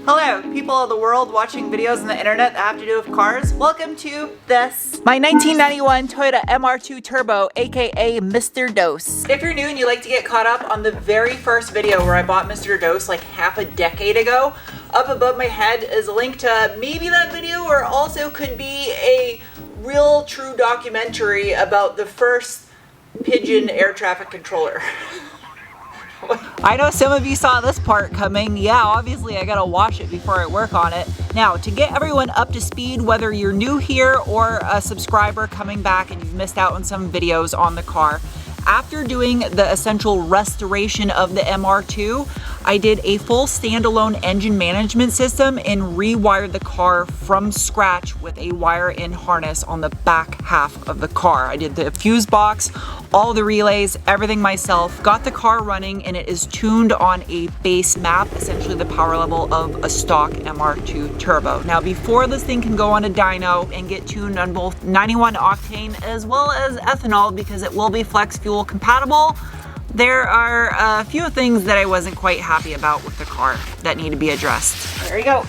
Hello, people of the world watching videos on the internet that have to do with cars. Welcome to this, my 1991 Toyota MR2 Turbo, aka Mr. Dose. If you're new and you like to get caught up on the very first video where I bought Mr. Dose like half a decade ago, up above my head is a link to maybe that video, or also could be a real true documentary about the first pigeon air traffic controller. I know some of you saw this part coming. Yeah, obviously I gotta watch it before I work on it. Now, to get everyone up to speed, whether you're new here or a subscriber coming back and you've missed out on some videos on the car, after doing the essential restoration of the MR2, I did a full standalone engine management system and rewired the car from scratch with a wire-in harness on the back half of the car. I did the fuse box, all the relays, everything myself, got the car running, and it is tuned on a base map, essentially the power level of a stock MR2 Turbo. Now, before this thing can go on a dyno and get tuned on both 91 octane as well as ethanol, because it will be flex fuel compatible, there are a few things that I wasn't quite happy about with the car that need to be addressed. There you go.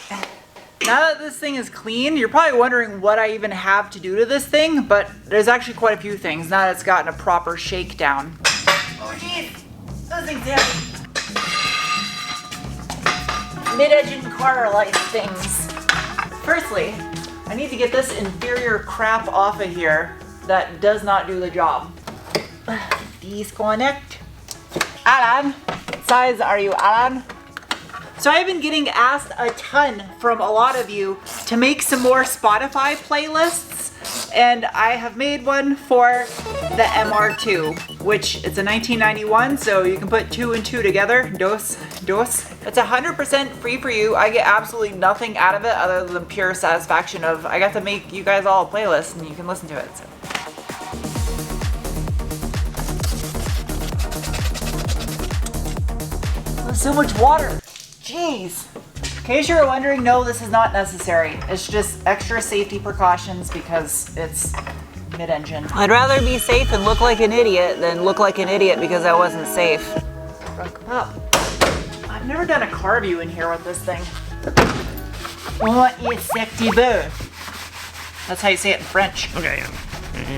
Now that this thing is clean, you're probably wondering what I even have to do to this thing, but there's actually quite a few things now that it's gotten a proper shakedown. Oh geez, those things heavy. Mid-engine car life things. Firstly, I need to get this inferior crap off of here that does not do the job. Disconnect. Alan, what size are you, Alan? So I've been getting asked a ton from a lot of you to make some more Spotify playlists, and I have made one for the MR2, which it's a 1991, so you can put 2 and 2 together. Dos. It's 100% free for you. I get absolutely nothing out of it other than pure satisfaction of I got to make you guys all a playlist and you can listen to it. So. So much water. Jeez. In case you're wondering, no, this is not necessary. It's just extra safety precautions because it's mid-engine. I'd rather be safe and look like an idiot than look like an idiot because I wasn't safe. Drunk up. I've never done a car view in here with this thing. What is sexy beau? That's how you say it in French. Okay,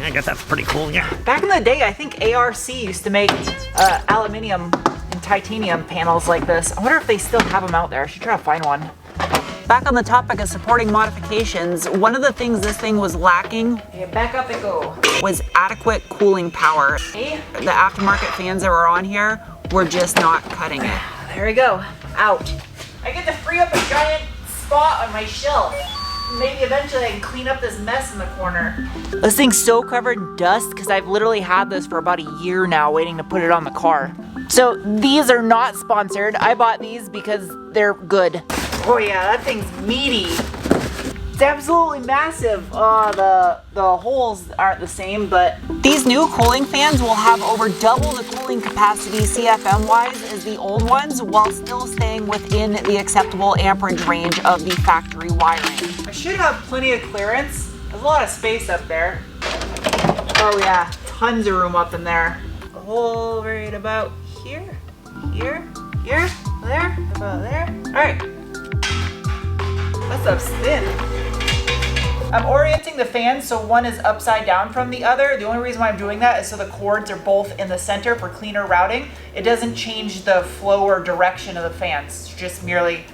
I guess that's pretty cool, yeah. Back in the day, I think ARC used to make aluminium and titanium panels like this. I wonder if they still have them out there. I should try to find one. Back on the topic of supporting modifications, one of the things this thing was lacking, back up and go, was adequate cooling power. The aftermarket fans that were on here were just not cutting it. There we go, out. I get to free up a giant spot on my shelf. Maybe eventually I can clean up this mess in the corner. This thing's so covered in dust because I've literally had this for about a year now waiting to put it on the car. So these are not sponsored. I bought these because they're good. Oh yeah, that thing's meaty. It's absolutely massive. The holes aren't the same, but these new cooling fans will have over double the cooling capacity CFM-wise as the old ones, while still staying within the acceptable amperage range of the factory wiring. I should have plenty of clearance. There's a lot of space up there. Oh yeah, tons of room up in there. A hole right about here, there, about there. All right. What's up, spin? I'm orienting the fans so one is upside down from the other. The only reason why I'm doing that is so the cords are both in the center for cleaner routing. It doesn't change the flow or direction of the fans. It's just merely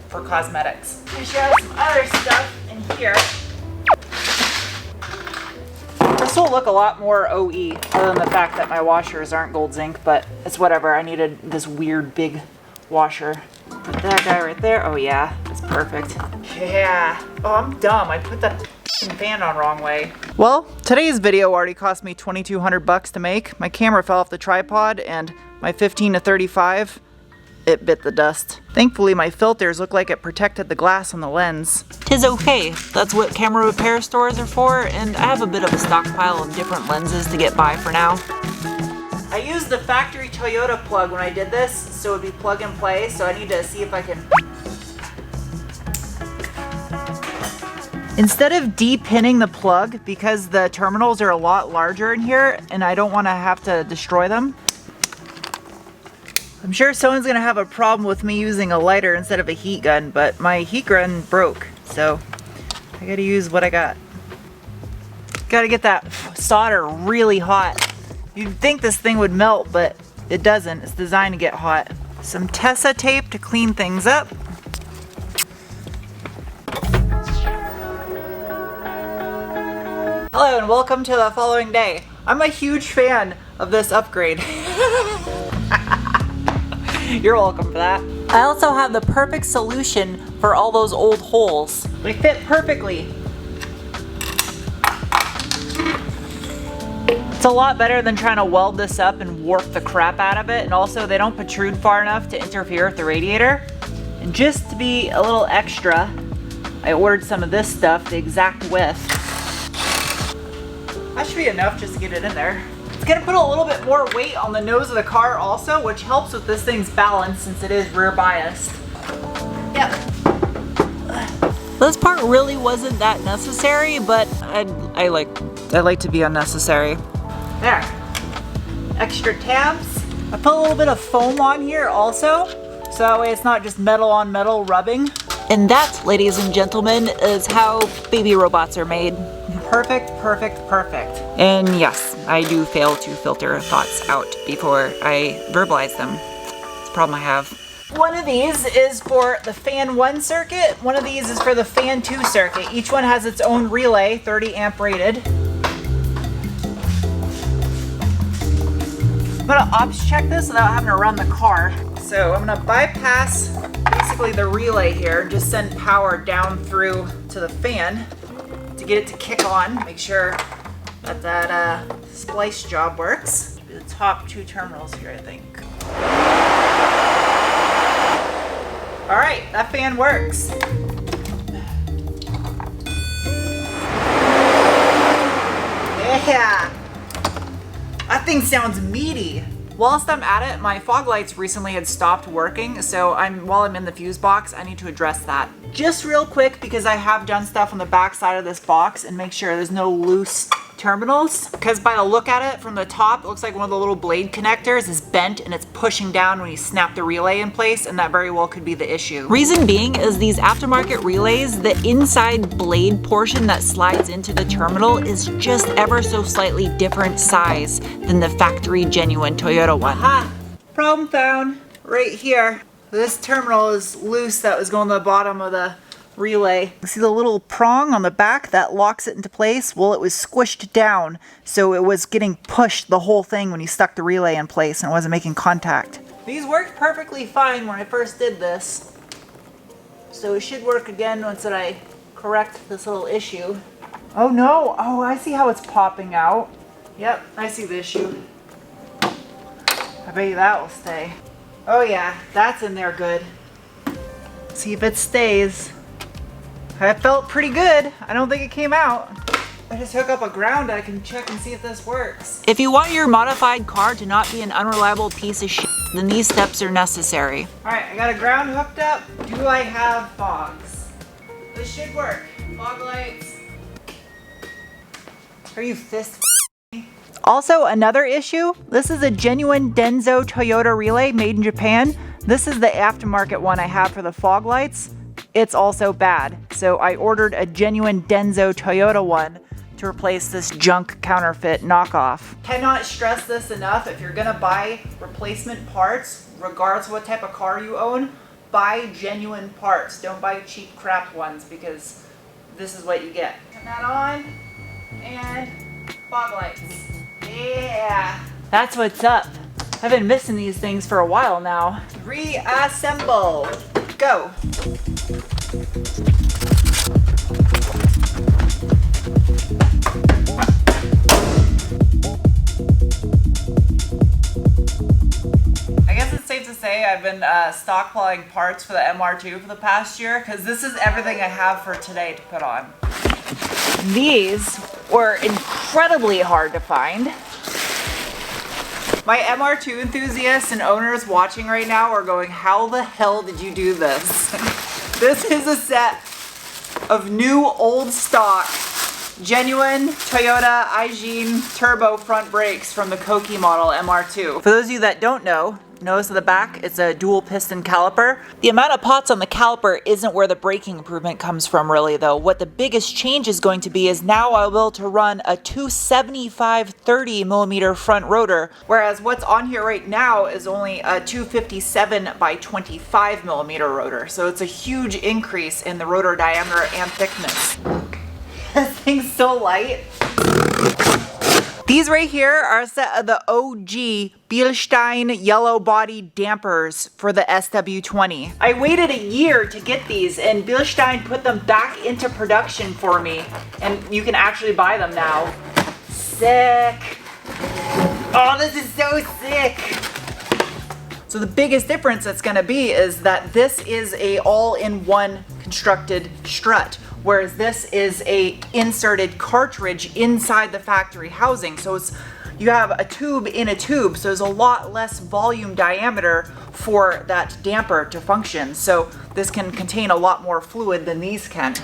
for cosmetics. I should have some other stuff in here. This will look a lot more OE, other than the fact that my washers aren't gold zinc, but it's whatever. I needed this weird big washer. Put that guy right there. Oh yeah, that's perfect. Yeah. Oh, I'm dumb. I put that fan on wrong way. Well, today's video already cost me $2,200 to make. My camera fell off the tripod and my 15 to 35, it bit the dust. Thankfully, my filters look like it protected the glass on the lens. 'Tis okay. That's what camera repair stores are for, and I have a bit of a stockpile of different lenses to get by for now. I used the factory Toyota plug when I did this, so it'd be plug and play, so I need to see if I can... Instead of de-pinning the plug, because the terminals are a lot larger in here, and I don't want to have to destroy them, I'm sure someone's gonna have a problem with me using a lighter instead of a heat gun, but my heat gun broke, so I gotta use what I got. Gotta get that solder really hot. You'd think this thing would melt, but it doesn't. It's designed to get hot. Some Tessa tape to clean things up. Hello and welcome to the following day. I'm a huge fan of this upgrade. You're welcome for that. I also have the perfect solution for all those old holes. They fit perfectly. It's a lot better than trying to weld this up and warp the crap out of it, and also they don't protrude far enough to interfere with the radiator. And just to be a little extra, I ordered some of this stuff, the exact width. That should be enough just to get it in there. It's gonna put a little bit more weight on the nose of the car also, which helps with this thing's balance since it is rear biased. Yep. This part really wasn't that necessary, but I like to be unnecessary. There. Extra tabs. I put a little bit of foam on here also, so that way it's not just metal on metal rubbing. And that, ladies and gentlemen, is how baby robots are made. Perfect, perfect, perfect. And yes, I do fail to filter thoughts out before I verbalize them. It's a problem I have. One of these is for the fan 1 circuit. One of these is for the fan 2 circuit. Each one has its own relay, 30 amp rated. I'm gonna ops check this without having to run the car. So I'm gonna bypass basically the relay here and just send power down through to the fan to get it to kick on. Make sure that splice job works. The top 2 terminals here, I think. All right, that fan works. Yeah, that thing sounds meaty. Whilst I'm at it, my fog lights recently had stopped working, so while I'm in the fuse box, I need to address that. Just real quick, because I have done stuff on the back side of this box and make sure there's no loose terminals. Because by the look at it from the top, it looks like one of the little blade connectors is bent and it's pushing down when you snap the relay in place, and that very well could be the issue. Reason being is these aftermarket relays, the inside blade portion that slides into the terminal is just ever so slightly different size than the factory genuine Toyota one. Aha! Problem found right here. This terminal is loose that was going to the bottom of the relay. See the little prong on the back that locks it into place? Well, it was squished down, so it was getting pushed the whole thing when you stuck the relay in place and it wasn't making contact. These worked perfectly fine when I first did this, so it should work again once that I correct this little issue. Oh no! Oh, I see how it's popping out. Yep, I see the issue. I bet you that will stay. Oh yeah, that's in there good. See if it stays. That felt pretty good. I don't think it came out. I just hook up a ground, I can check and see if this works. If you want your modified car to not be an unreliable piece of shit, then these steps are necessary. All right, I got a ground hooked up. Do I have fogs? This should work. Fog lights. Are you fist? Also, another issue, this is a genuine Denso Toyota relay made in Japan. This is the aftermarket one I have for the fog lights. It's also bad, so I ordered a genuine Denso Toyota one to replace this junk counterfeit knockoff. Cannot stress this enough. If you're gonna buy replacement parts, regardless of what type of car you own, buy genuine parts. Don't buy cheap crap ones, because this is what you get. Turn that on, and fog lights. Yeah, that's what's up. I've been missing these things for a while now. Reassemble. Go. I guess it's safe to say I've been stockpiling parts for the MR2 for the past year, because this is everything I have for today to put on. These were incredibly hard to find. My MR2 enthusiasts and owners watching right now are going, how the hell did you do this? This is a set of new old stock genuine Toyota Aijin turbo front brakes from the Koki model MR2. For those of you that don't know, Notice at the back, it's a dual piston caliper. The amount of pots on the caliper isn't where the braking improvement comes from really though. What the biggest change is going to be is now I'll be able to run a 275 30mm front rotor, whereas what's on here right now is only a 257 by 25mm rotor. So it's a huge increase in the rotor diameter and thickness. This thing's so light. These right here are a set of the OG Bilstein yellow body dampers for the SW20. I waited a year to get these and Bilstein put them back into production for me, and you can actually buy them now. Sick. Oh, this is so sick. So the biggest difference that's gonna be is that this is a all-in-one constructed strut, whereas this is a inserted cartridge inside the factory housing. So you have a tube in a tube, so there's a lot less volume diameter for that damper to function. So this can contain a lot more fluid than these can.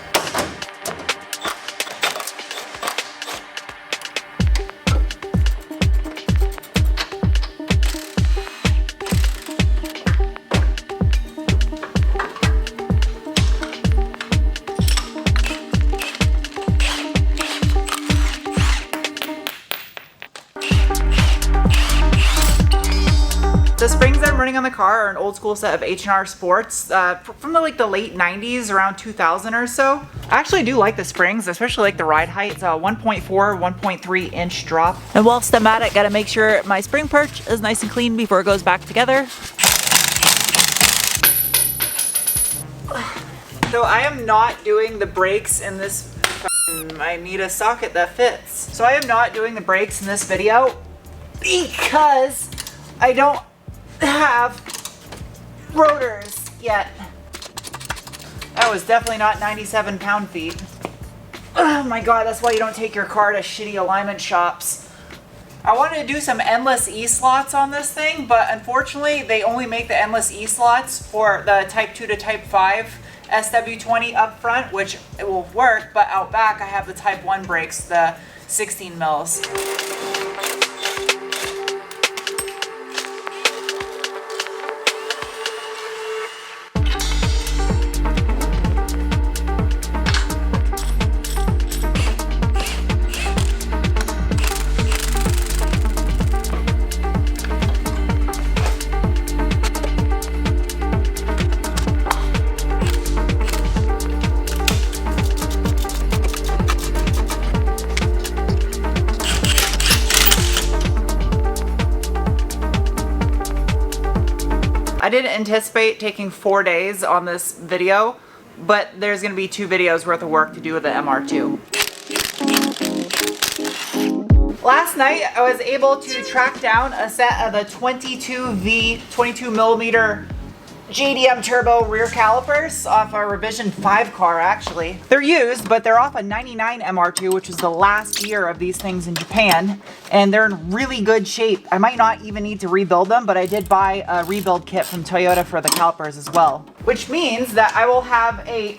The springs I'm running on the car are an old school set of H&R Sports from the late 90s, around 2000 or so. I actually do like the springs, especially like the ride height. It's a 1.4, 1.3 inch drop. And whilst I'm at it, gotta make sure my spring perch is nice and clean before it goes back together. So I am not doing the brakes in this. I need a socket that fits. So I am not doing the brakes in this video because I don't have rotors yet. That was definitely not 97 pound-feet. Oh my god, that's why you don't take your car to shitty alignment shops. I wanted to do some endless E-slots on this thing, but unfortunately they only make the endless E-slots for the Type 2 to Type 5 SW20 up front, which it will work, but out back I have the Type 1 brakes, the 16 mils. I didn't anticipate taking 4 days on this video, but there's going to be 2 videos worth of work to do with the MR2. Last night I was able to track down a set of the 22V 22mm JDM turbo rear calipers off a revision 5 car actually. They're used, but they're off a 99 MR2, which was the last year of these things in Japan, and they're in really good shape. I might not even need to rebuild them, but I did buy a rebuild kit from Toyota for the calipers as well. Which means that I will have a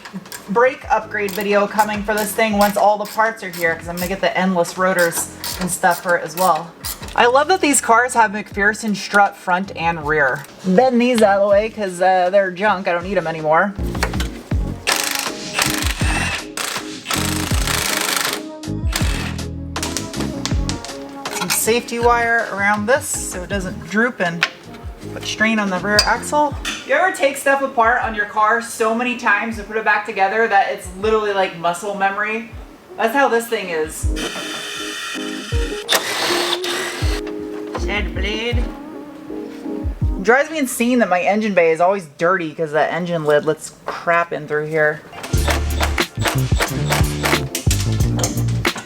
brake upgrade video coming for this thing once all the parts are here, because I'm gonna get the endless rotors and stuff for it as well. I love that these cars have McPherson strut front and rear. Bend these out of the way because they're junk. I don't need them anymore. Some safety wire around this so it doesn't droop and put strain on the rear axle. You ever take stuff apart on your car so many times and put it back together that it's literally like muscle memory? That's how this thing is. Shed blade. It drives me insane that my engine bay is always dirty because that engine lid lets crap in through here.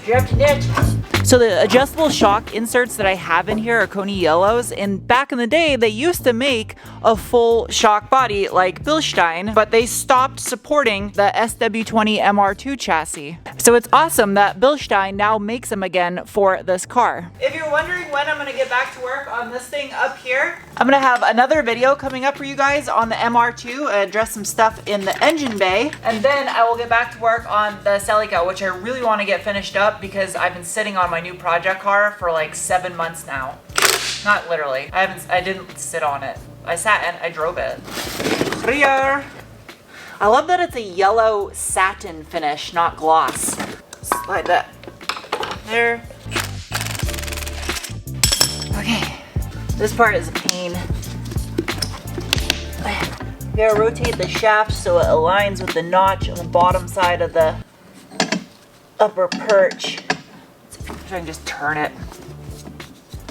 Drop to ditch. So the adjustable shock inserts that I have in here are Coney Yellows, and back in the day they used to make a full shock body like Bilstein, but they stopped supporting the SW20 MR2 chassis. So it's awesome that Bilstein now makes them again for this car. If you're wondering when I'm gonna get back to work on this thing up here, I'm gonna have another video coming up for you guys on the MR2, address some stuff in the engine bay, and then I will get back to work on the Celica, which I really want to get finished up because I've been sitting on my new project car for like 7 months now. Not literally. I didn't sit on it. I sat and I drove it. Clear. I love that it's a yellow satin finish, not gloss. Slide that there. Okay, this part is a pain. You gotta rotate the shaft so it aligns with the notch on the bottom side of the upper perch. So I can just turn it.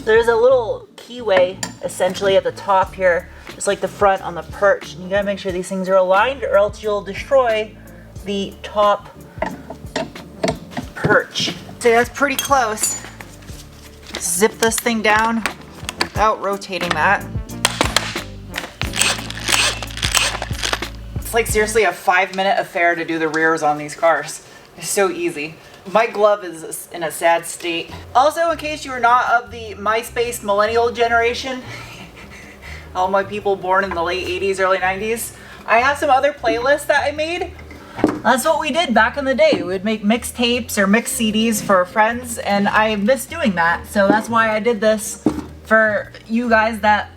There's a little keyway essentially at the top here, just like the front on the perch. And you gotta make sure these things are aligned or else you'll destroy the top perch. So that's pretty close. Zip this thing down without rotating that. It's like seriously a 5-minute affair to do the rears on these cars. It's so easy. My glove is in a sad state. Also, in case you are not of the MySpace millennial generation, all my people born in the late 80s, early 90s, I have some other playlists that I made. That's what we did back in the day. We would make mixtapes or mix CDs for friends, and I miss doing that. So that's why I did this for you guys that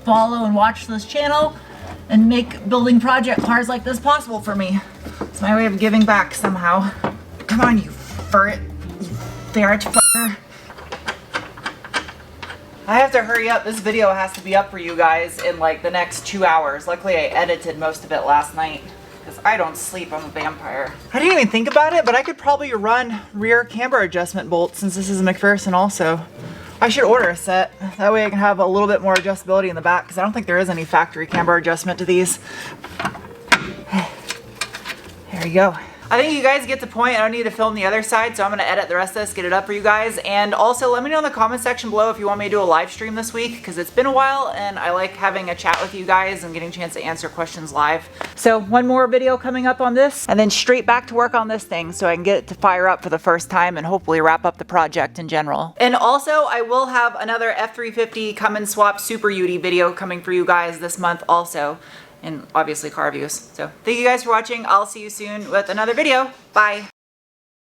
follow and watch this channel and make building project cars like this possible for me. It's my way of giving back somehow. Come on, you ferret. You ferret fucker. I have to hurry up. This video has to be up for you guys in like the next 2 hours. Luckily, I edited most of it last night because I don't sleep. I'm a vampire. I didn't even think about it, but I could probably run rear camber adjustment bolts since this is a McPherson also. I should order a set. That way I can have a little bit more adjustability in the back because I don't think there is any factory camber adjustment to these. There you go. I think you guys get the point. I don't need to film the other side, so I'm gonna edit the rest of this, get it up for you guys. And also let me know in the comment section below if you want me to do a live stream this week, because it's been a while and I like having a chat with you guys and getting a chance to answer questions live. So one more video coming up on this and then straight back to work on this thing so I can get it to fire up for the first time and hopefully wrap up the project in general. And also I will have another F350 come and swap Super Uti video coming for you guys this month also. And obviously car reviews. So thank you guys for watching. I'll see you soon with another video. Bye.